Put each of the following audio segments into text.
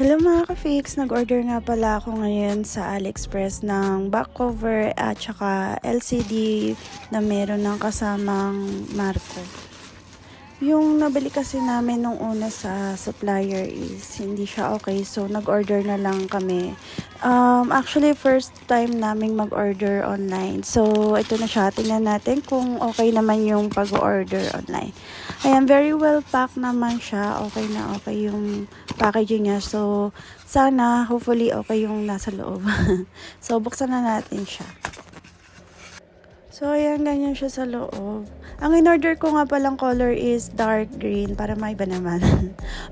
Hello mga ka-fix, nag-order nga pala ako ngayon sa AliExpress ng back cover at saka LCD na meron ng kasamang marko. Yung nabili kasi namin nung una sa supplier is hindi siya okay, so nag-order na lang kami. Actually, first time naming mag-order online. So, ito na siya. Tingnan natin kung okay naman yung pag-order online. Ayan, very well packed naman siya. Okay na okay yung packaging niya. So, sana, hopefully, okay yung nasa loob. So, buksan na natin siya. So, ayan, ganyan siya sa loob. Ang in-order ko nga palang color is dark green para maiba naman.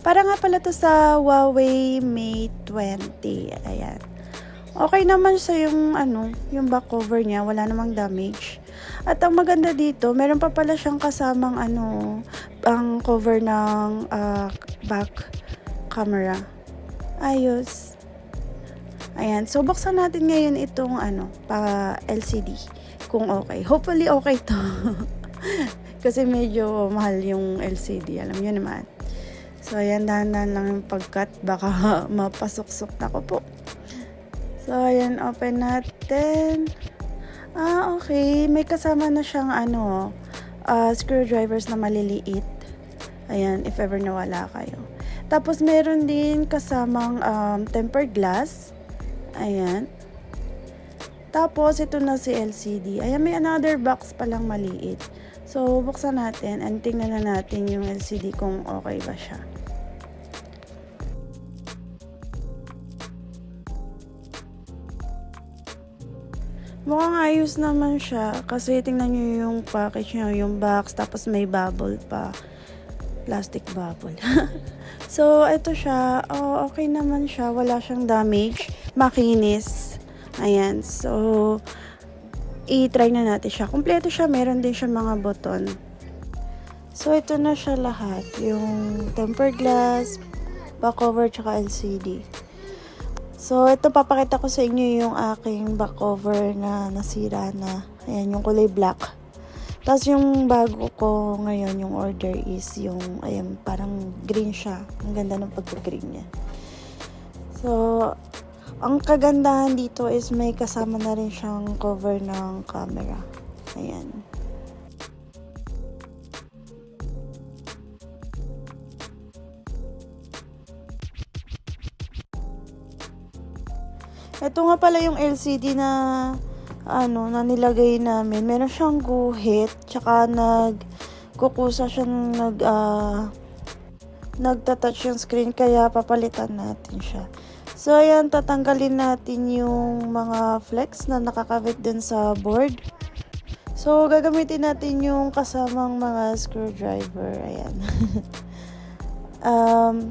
Para nga pala to sa Huawei Mate 20. Ayan. Okay naman sa yung yung back cover niya, wala namang damage. At ang maganda dito, meron pa pala siyang kasamang ang cover ng back camera. Ayos. Ayan, so buksan natin ngayon itong pa LCD kung okay. Hopefully okay to. Kasi medyo mahal yung LCD, alam niyo naman. So ayan, dahan-dahan lang yung pagkat, baka mapasuksok na ko po. So ayan, open natin. Okay, may kasama na siyang screwdrivers na maliliit. Ayan, if ever nawala kayo. Tapos meron din kasamang tempered glass. Ayan. Tapos, ito na si LCD. Ayan, may another box palang maliit. So, buksan natin and tingnan na natin yung LCD kung okay ba siya. Mukhang ayos naman siya. Kasi tingnan nyo yung package niya, yung box. Tapos may bubble pa. Plastic bubble. So, ito siya. Oh, okay naman siya. Wala siyang damage. Makinis. Ayan, so i-try na natin siya. Kompleto siya, meron din siya mga button. So ito na siya lahat, yung tempered glass, back cover, tsaka LCD. So ito, papakita ko sa inyo yung aking back cover na nasira na. Ayan, yung kulay black. Tapos yung bago ko ngayon, yung order is yung, ayan, parang green siya. Ang ganda ng pagka-green niya. So, ang kagandahan dito is may kasama na rin siyang cover ng camera. Ayan. Ito nga pala yung LCD na na nilagay namin. Meron siyang guhit, tsaka nagkukusa siyang nagta-touch yung screen, kaya papalitan natin siya. So, ayan, tatanggalin natin yung mga flex na nakakabit din sa board. So, gagamitin natin yung kasamang mga screwdriver. Ayan.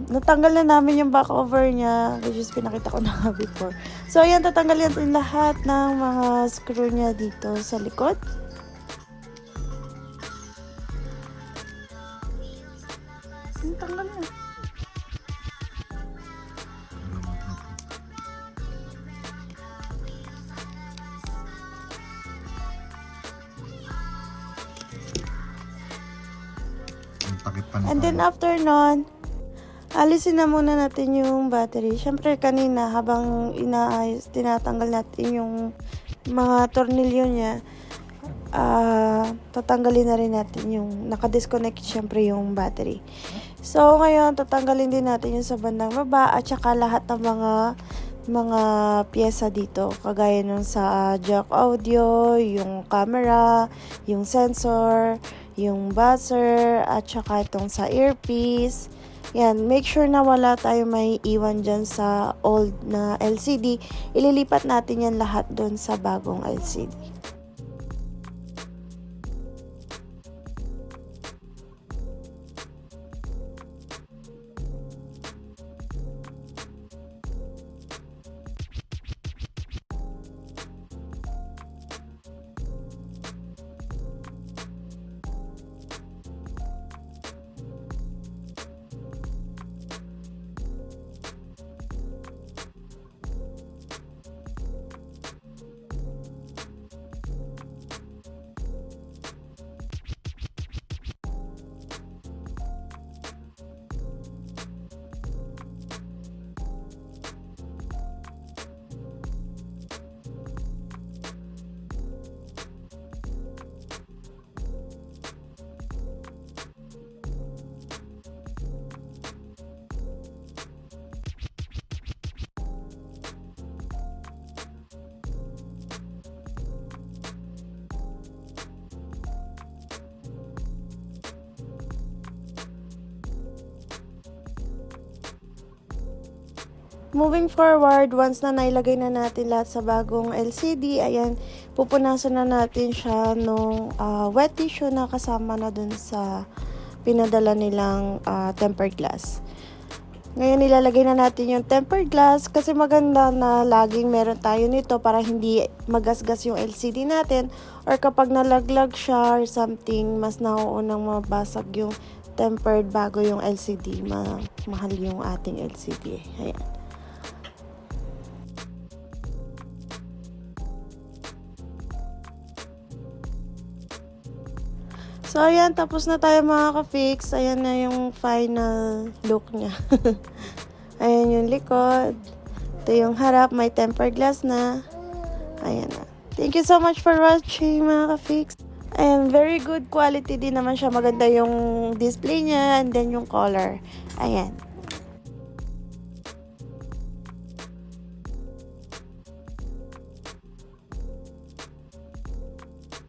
Natanggal na namin yung back cover niya, which is pinakita ko na before. So, ayan, tatanggalin natin lahat ng mga screw niya dito sa likod. Tanggal na. And then after nun, alisin na muna natin yung battery. Siyempre kanina habang inaayos, tinatanggal natin yung mga tornilyo niya. Tatanggalin na rin natin yung nakadisconnect siyempre yung battery. So ngayon, tatanggalin din natin yung sa bandang baba at saka lahat ng mga pyesa dito, kagaya nung sa jack audio, yung camera, yung sensor, yung buzzer, at saka itong sa earpiece. Yan, make sure na wala tayo may iwan dyan sa old na LCD. Ililipat natin yan lahat doon sa bagong LCD. Moving forward, once na nailagay na natin lahat sa bagong LCD, ayan, pupunasan na natin siya nung wet tissue na kasama na dun sa pinadala nilang tempered glass. Ngayon, nilalagay na natin yung tempered glass kasi maganda na laging meron tayo nito para hindi magasgas yung LCD natin, or kapag nalaglag siya or something, mas nauunang mabasag yung tempered bago yung LCD. Mahal yung ating LCD. Ayan. So, ayan, tapos na tayo mga ka-fix. Ayan na yung final look niya. Ayan yung likod. Ito yung harap, may tempered glass na. Ayan na. Thank you so much for watching mga ka-fix. Ayan, very good quality din naman siya. Maganda yung display niya and then yung color. Ayan.